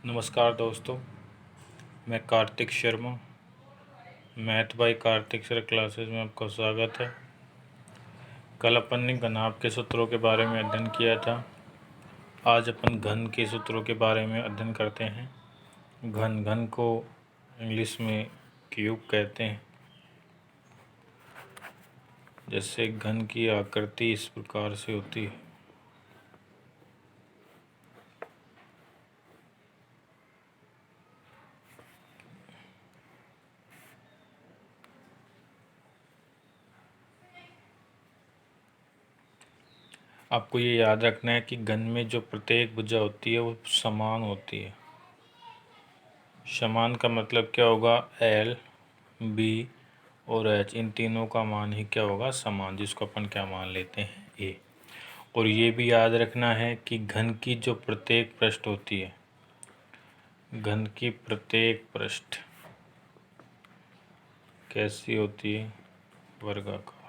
नमस्कार दोस्तों, मैं Kartik Sharma. Math bye Kartik sir classes में आपका स्वागत है। कल अपन ने घनाभ के सूत्रों के बारे में अध्ययन किया था। आज अपन घन के सूत्रों के बारे में अध्ययन करते हैं। घन को इंग्लिश में क्यूब कहते हैं। जैसे घन की आकृति इस प्रकार से होती है। आपको ये याद रखना है कि घन में जो प्रत्येक भुजा होती है वो समान होती है। समान का मतलब क्या होगा? L, B और H, इन तीनों का मान ही क्या होगा? समान, जिसको अपन क्या मान लेते हैं? A। और ये भी याद रखना है कि घन की जो प्रत्येक पृष्ठ होती है, घन की प्रत्येक पृष्ठ कैसी होती है? वर्गाकार।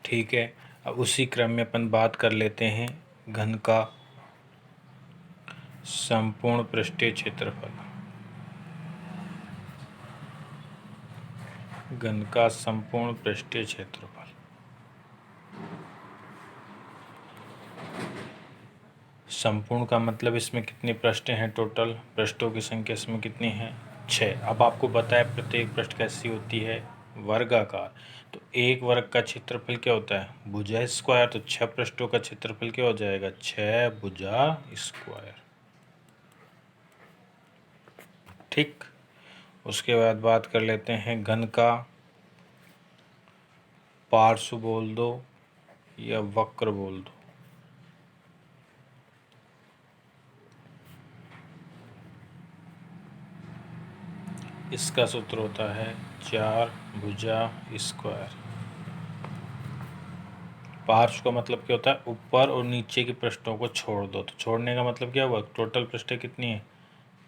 ठीक है, अब उसी क्रम में अपन बात कर लेते हैं घन का संपूर्ण पृष्ठीय क्षेत्रफल। घन का संपूर्ण पृष्ठीय क्षेत्रफल। संपूर्ण का मतलब इसमें कितने पृष्ठ हैं? टोटल पृष्ठों की संख्या इसमें कितनी है? 6। अब आपको बताया प्रत्येक पृष्ठ कैसी होती है? वर्गाकार। तो एक वर्ग का क्षेत्रफल क्या होता है? भुजा स्क्वायर। तो 6 पृष्ठों का क्षेत्रफल क्या हो जाएगा? 6 भुजा स्क्वायर। ठीक। उसके बाद बात कर लेते हैं घन का पार्श्व बोल दो या वक्र बोल दो। इसका सूत्र होता है 4 भुजा स्क्वायर। पार्श्व का मतलब क्या होता है? ऊपर और नीचे की पृष्ठों को छोड़ दो। तो छोड़ने का मतलब क्या हुआ? टोटल पृष्ठें कितनी है?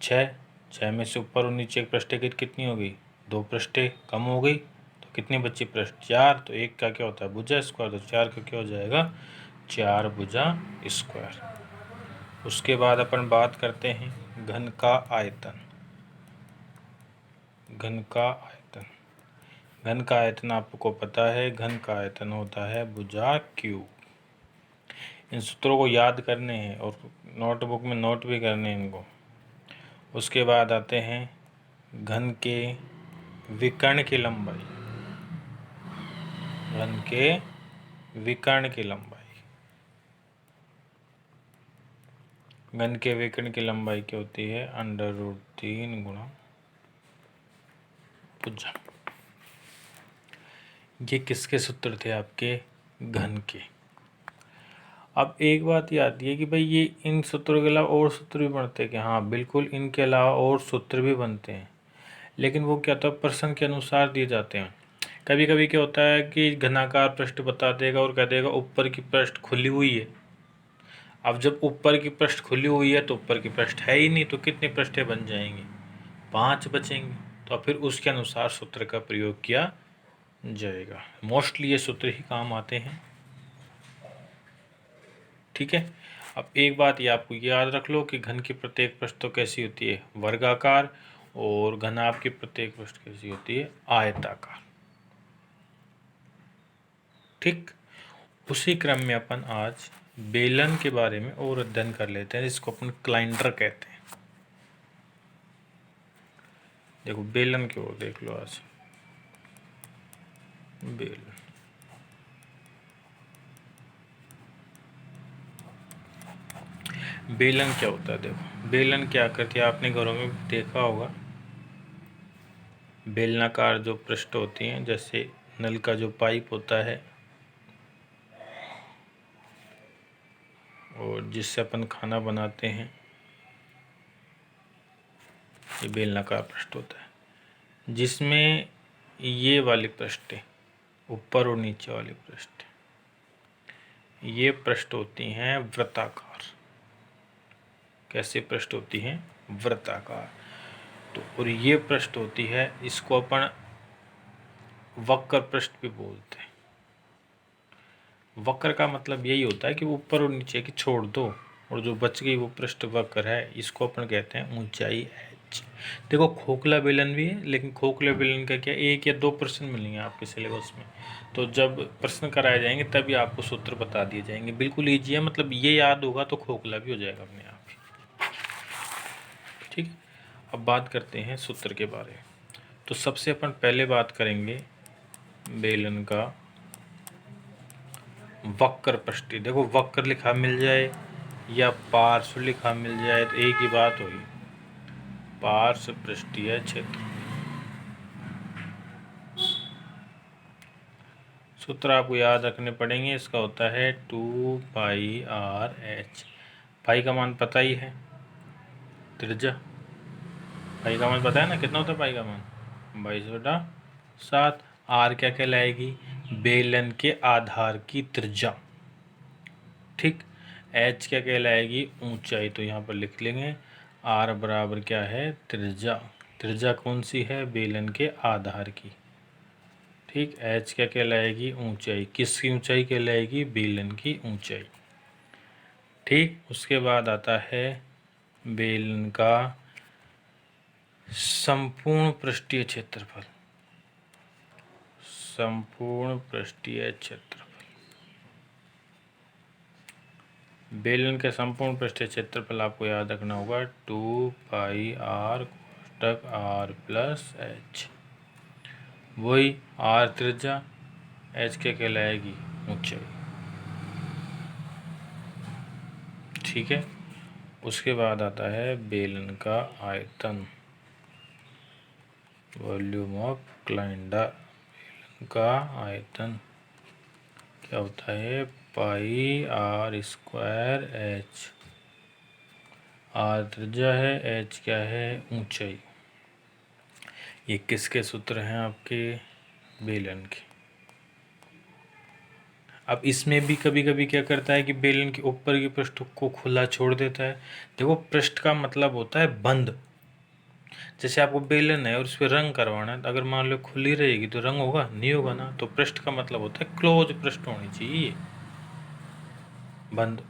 6। 6 में से ऊपर और नीचे की पृष्ठें कितनी हो गई? 2 पृष्ठें कम हो गई। तो कितनी बची पृष्ठ? 4। तो एक का क्या होता है? भुजा स्क्वायर। तो 4 का क्या हो जाएगा? 4 भुजा स्क्वायर। उसके बाद अपन बात करते हैं घन का आयतन। घन का आयतन। घन का आयतन आपको पता है, घन का आयतन होता है भुजा क्यूब। इन सूत्रों को याद करने हैं और नोटबुक में नोट भी करने हैं इनको। उसके बाद आते हैं घन के विकर्ण की लंबाई। घन के विकर्ण की लंबाई। घन के विकर्ण की लंबाई क्या होती है? √3 गुणा भुजा। ये किसके सूत्र थे? आपके घन के। अब एक बात याद है कि भाई ये इन सूत्रों के अलावा और सूत्र भी बनते हैं कि हाँ बिल्कुल, इनके अलावा और सूत्र भी बनते हैं, लेकिन वो क्या होता है? प्रश्न के अनुसार दिए जाते हैं। कभी कभी क्या होता है कि घनाकार पृष्ठ बता देगा और कह देगा ऊपर की पृष्ठ खुली हुई है। अब जब ऊपर की पृष्ठ खुली हुई है तो ऊपर की पृष्ठ है ही नहीं, तो कितनी पृष्ठें बन जाएंगी? 5 बचेंगी। तो फिर उसके अनुसार सूत्र का प्रयोग किया जाएगा। मोस्टली ये सूत्र ही काम आते हैं। ठीक है। अब एक बात ये आपको याद रख लो कि घन की प्रत्येक पृष्ठ तो कैसी होती है? वर्गाकार। और घनाभ की प्रत्येक पृष्ठ कैसी होती है? आयताकार। ठीक। उसी क्रम में अपन आज बेलन के बारे में और अध्ययन कर लेते हैं, जिसको अपन क्लाइंडर कहते हैं। देखो बेलन की ओर देख लो आज। बेलन। बेलन क्या होता है? देखो बेलन की आकृति आपने घरों में देखा होगा। बेलनाकार जो पृष्ठ होती हैं, जैसे नल का जो पाइप होता है और जिससे अपन खाना बनाते हैं, ये बेलनाकार पृष्ठ होता है। जिसमें ये वाली पृष्ठें, ऊपर और नीचे वाली पृष्ठ, ये पृष्ठ होती हैं वृत्ताकार। कैसे पृष्ठ होती हैं? वृत्ताकार। तो और ये पृष्ठ होती है, इसको अपन वक्र पृष्ठ भी बोलते हैं। वक्र का मतलब यही होता है कि ऊपर और नीचे की छोड़ दो और जो बच गई वो पृष्ठ वक्र है, इसको अपन कहते हैं ऊंचाई h। देखो खोखला बेलन भी है, लेकिन खोखले बेलन का क्या 1 या 2 प्रश्न मिलेंगे आपके सिलेबस में, तो जब प्रश्न कराए जाएंगे तभी आपको सूत्र बता दिए जाएंगे। बिल्कुल ईजी है, मतलब ये याद होगा तो खोखला भी हो जाएगा अपने आप ही। ठीक है, अब बात करते हैं सूत्र के बारे में। तो सबसे अपन पहले बात करेंगे बेलन का वक्र पृष्ठीय। देखो वक्र लिखा मिल जाए या पार्श्व लिखा मिल जाए तो एक ही बात होगी, पार्श्व पृष्ठीय क्षेत्र। सूत्र आपको याद रखने पड़ेंगे, इसका होता है 2πr/h। पाई का मान पता ही है, त्रिज्या पाई का मान पता है ना, कितना होता है पाई का मान 22/7। आर क्या कहलाएगी, बेलन के आधार की त्रिज्या। ठीक, एच क्या कहलाएगी, ऊंचाई। तो यहाँ पर लिख लेंगे आर बराबर क्या है, त्रिज्या। त्रिज्या कौन सी है, बेलन के आधार की। ठीक, एच क्या कहलाएगी, ऊंचाई। किसकी ऊंचाई कहलाएगी, बेलन की ऊंचाई। ठीक, उसके बाद आता है बेलन का संपूर्ण पृष्ठीय क्षेत्रफल। संपूर्ण पृष्ठीय क्षेत्रफल, बेलन के संपूर्ण पृष्ठीय क्षेत्रफल आपको याद रखना होगा 2πr/r+h। वही आर त्रिज्या, एच क्या कहलाएगी, ऊंचाई। ठीक है, उसके बाद आता है बेलन का आयतन, वॉल्यूम ऑफ क्लाइंडर। बेलन का आयतन क्या होता है, πr²h। आर त्रिज्या है, एच क्या है, ऊंचाई। ये किसके सूत्र हैं, आपके बेलन के। अब इसमें भी कभी कभी क्या करता है कि बेलन के ऊपर के पृष्ठ को खुला छोड़ देता है। देखो पृष्ठ का मतलब होता है बंद। जैसे आपको बेलन है और उस पर रंग करवाना है, तो अगर मान लो खुली रहेगी तो रंग होगा, नहीं होगा ना। तो पृष्ठ का मतलब होता है क्लोज पृष्ठ होनी चाहिए, बंद।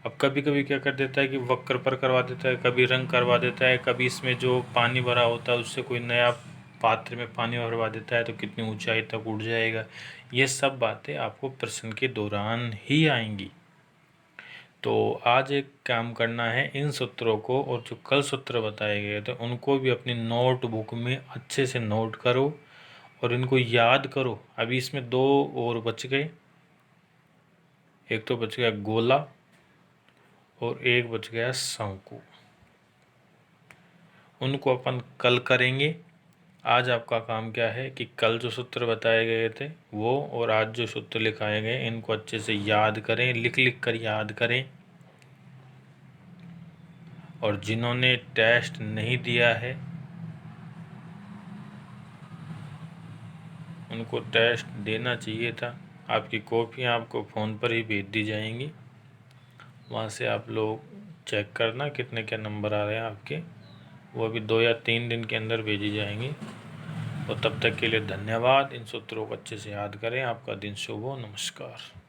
अब कभी कभी क्या कर देता है कि वक्र पर करवा देता है, कभी रंग करवा देता है, कभी इसमें जो पानी भरा होता है उससे कोई नया पात्र में पानी भरवा देता है तो कितनी ऊंचाई तक उड़ जाएगा। ये सब बातें आपको प्रश्न के दौरान ही आएंगी। तो आज एक काम करना है, इन सूत्रों को और जो कल सूत्र बताए गए थे उनको भी अपनी नोटबुक में अच्छे से नोट करो और इनको याद करो। अभी इसमें 2 और बच गए, एक तो बच गया गोला और एक बच गया शंकु। उनको अपन कल करेंगे। आज आपका काम क्या है कि कल जो सूत्र बताए गए थे वो और आज जो सूत्र लिखाए गए इनको अच्छे से याद करें, लिख लिख कर याद करें। और जिन्होंने टेस्ट नहीं दिया है उनको टेस्ट देना चाहिए था। आपकी कॉपियाँ आपको फ़ोन पर ही भेज दी जाएंगी, वहाँ से आप लोग चेक करना कितने क्या नंबर आ रहे हैं आपके। वो अभी 2 या 3 दिन के अंदर भेजी जाएंगी। और तब तक के लिए धन्यवाद। इन सूत्रों को अच्छे से याद करें। आपका दिन शुभ हो। नमस्कार।